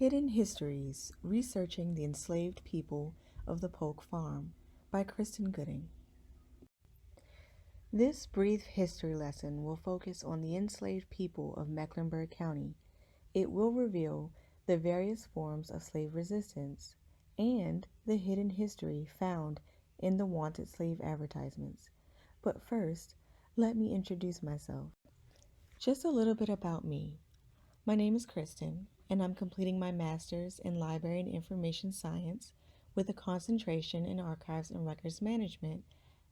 Hidden Histories, Researching the Enslaved People of the Polk Farm by Kristen Gooding. This brief history lesson will focus on the enslaved people of Mecklenburg County. It will reveal the various forms of slave resistance and the hidden history found in the wanted slave advertisements. But first, let me introduce myself. Just a little bit about me. My name is Kristen, and I'm completing my master's in Library and Information Science with a concentration in Archives and Records Management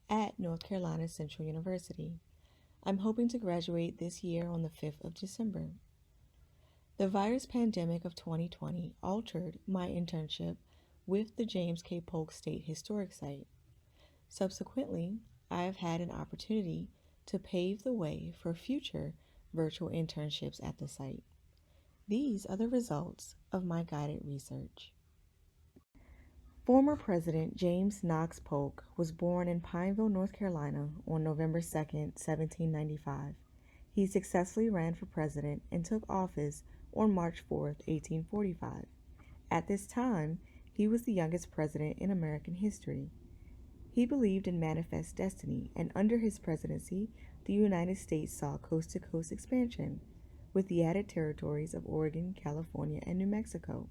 at North Carolina Central University. I'm hoping to graduate this year on the 5th of December. The virus pandemic of 2020 altered my internship with the James K. Polk State Historic Site. Subsequently, I have had an opportunity to pave the way for future virtual internships at the site. These are the results of my guided research. Former President James Knox Polk was born in Pineville, North Carolina on November 2, 1795. He successfully ran for president and took office on March 4, 1845. At this time, he was the youngest president in American history. He believed in manifest destiny, and under his presidency, the United States saw coast-to-coast expansion, with the added territories of Oregon, California, and New Mexico.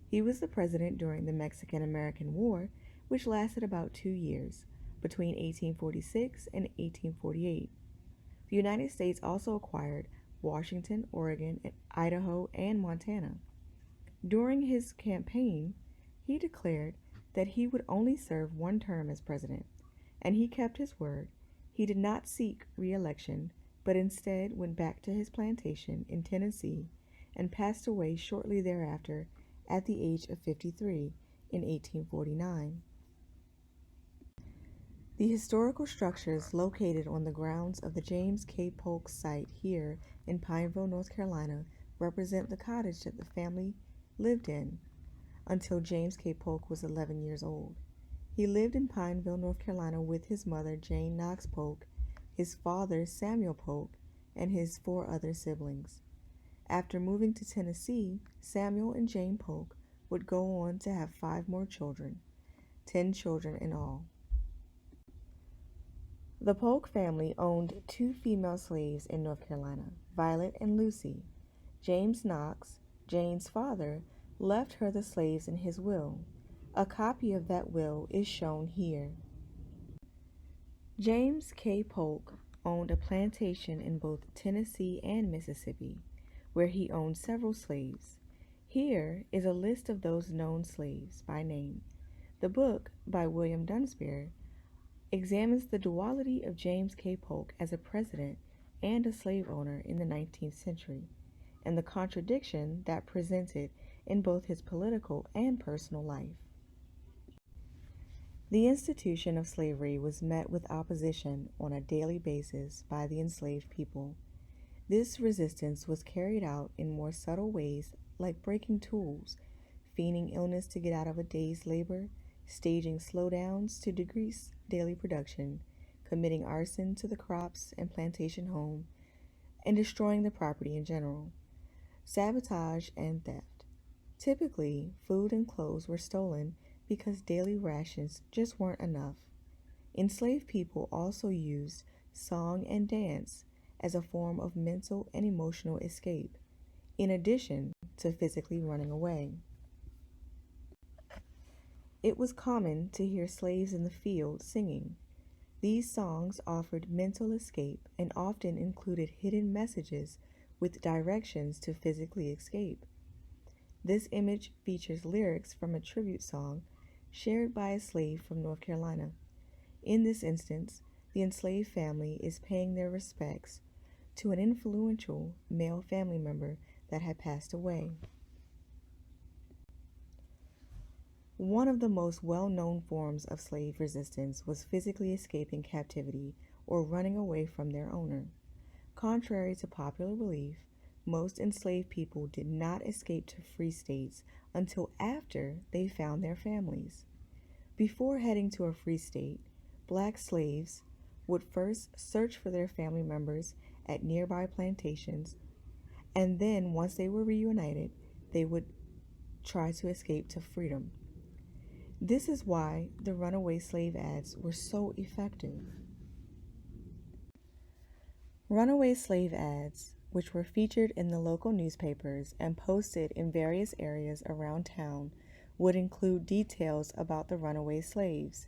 He was the president during the Mexican-American War, which lasted about 2 years, between 1846 and 1848. The United States also acquired Washington, Oregon, Idaho, and Montana. During his campaign, he declared that he would only serve one term as president, and he kept his word. He did not seek re-election, but instead went back to his plantation in Tennessee and passed away shortly thereafter at the age of 53 in 1849. The historical structures located on the grounds of the James K. Polk site here in Pineville, North Carolina, represent the cottage that the family lived in until James K. Polk was 11 years old. He lived in Pineville, North Carolina with his mother, Jane Knox Polk, his father, Samuel Polk, and his 4 other siblings. After moving to Tennessee, Samuel and Jane Polk would go on to have 5 more children, 10 children in all. The Polk family owned 2 female slaves in North Carolina, Violet and Lucy. James Knox, Jane's father, left her the slaves in his will. A copy of that will is shown here. James K. Polk owned a plantation in both Tennessee and Mississippi, where he owned several slaves. Here is a list of those known slaves by name. The book, by William Dunsmuir, examines the duality of James K. Polk as a president and a slave owner in the 19th century, and the contradiction that presented in both his political and personal life. The institution of slavery was met with opposition on a daily basis by the enslaved people. This resistance was carried out in more subtle ways, like breaking tools, feigning illness to get out of a day's labor, staging slowdowns to decrease daily production, committing arson to the crops and plantation home, and destroying the property in general. Sabotage and theft. Typically, food and clothes were stolen because daily rations just weren't enough. Enslaved people also used song and dance as a form of mental and emotional escape, in addition to physically running away. It was common to hear slaves in the field singing. These songs offered mental escape and often included hidden messages with directions to physically escape. This image features lyrics from a tribute song shared by a slave from North Carolina. In this instance, the enslaved family is paying their respects to an influential male family member that had passed away. One of the most well-known forms of slave resistance was physically escaping captivity or running away from their owner. Contrary to popular belief, most enslaved people did not escape to free states until after they found their families. Before heading to a free state, black slaves would first search for their family members at nearby plantations, and then once they were reunited, they would try to escape to freedom. This is why the Runaway Slave Ads were so effective. Runaway slave ads, which were featured in the local newspapers and posted in various areas around town, would include details about the runaway slaves,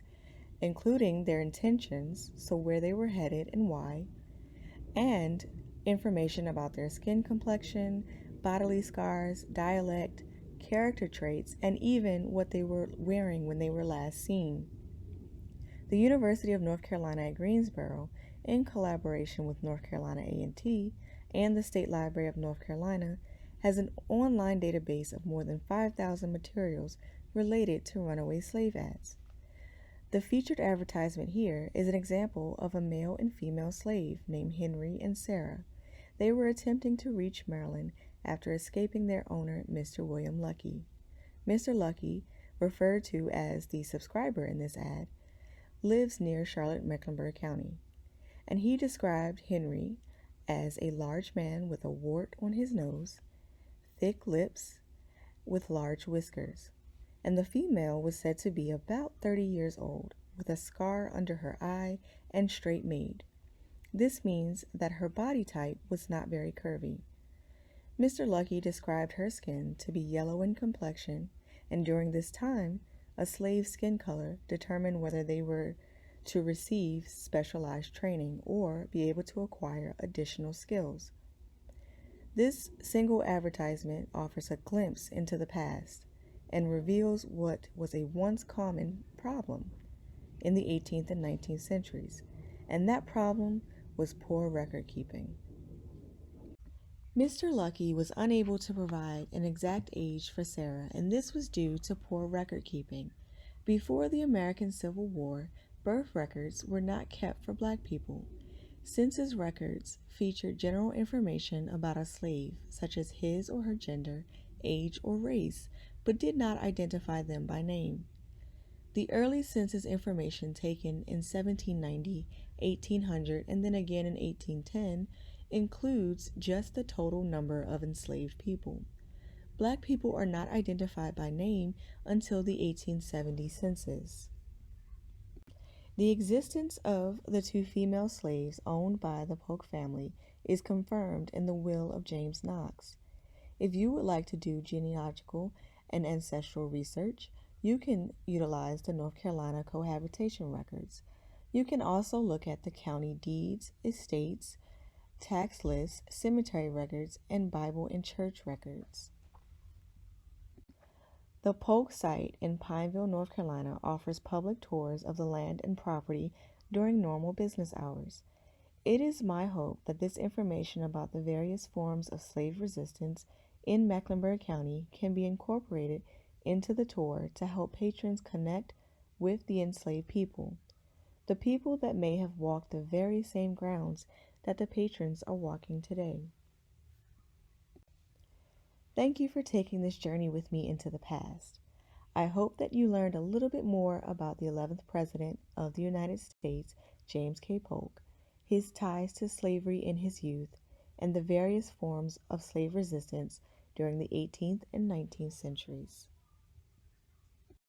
including their intentions, so where they were headed and why, and information about their skin complexion, bodily scars, dialect, character traits, and even what they were wearing when they were last seen. The University of North Carolina at Greensboro, in collaboration with North Carolina A&T and the State Library of North Carolina, has an online database of more than 5,000 materials related to runaway slave ads. The featured advertisement here is an example of a male and female slave named Henry and Sarah. They were attempting to reach Maryland after escaping their owner, Mr. William Lucky. Mr. Lucky, referred to as the subscriber in this ad, lives near Charlotte, Mecklenburg County, and he described Henry as a large man with a wart on his nose, thick lips, with large whiskers, and the female was said to be about 30 years old, with a scar under her eye and straight made. This means that her body type was not very curvy. Mr. Lucky described her skin to be yellow in complexion, and during this time, a slave's skin color determined whether they were to receive specialized training or be able to acquire additional skills. This single advertisement offers a glimpse into the past and reveals what was a once common problem in the 18th and 19th centuries, and that problem was poor record keeping. Mr. Lucky was unable to provide an exact age for Sarah, and this was due to poor record keeping. Before the American Civil War, birth records were not kept for Black people. Census records featured general information about a slave, such as his or her gender, age, or race, but did not identify them by name. The early census information taken in 1790, 1800, and then again in 1810 includes just the total number of enslaved people. Black people are not identified by name until the 1870 census. The existence of the two female slaves owned by the Polk family is confirmed in the will of James Knox. If you would like to do genealogical and ancestral research, you can utilize the North Carolina cohabitation records. You can also look at the county deeds, estates, tax lists, cemetery records, and Bible and church records. The Polk site in Pineville, North Carolina offers public tours of the land and property during normal business hours. It is my hope that this information about the various forms of slave resistance in Mecklenburg County can be incorporated into the tour to help patrons connect with the enslaved people, the people that may have walked the very same grounds that the patrons are walking today. Thank you for taking this journey with me into the past. I hope that you learned a little bit more about the 11th President of the United States, James K. Polk, his ties to slavery in his youth, and the various forms of slave resistance during the 18th and 19th centuries.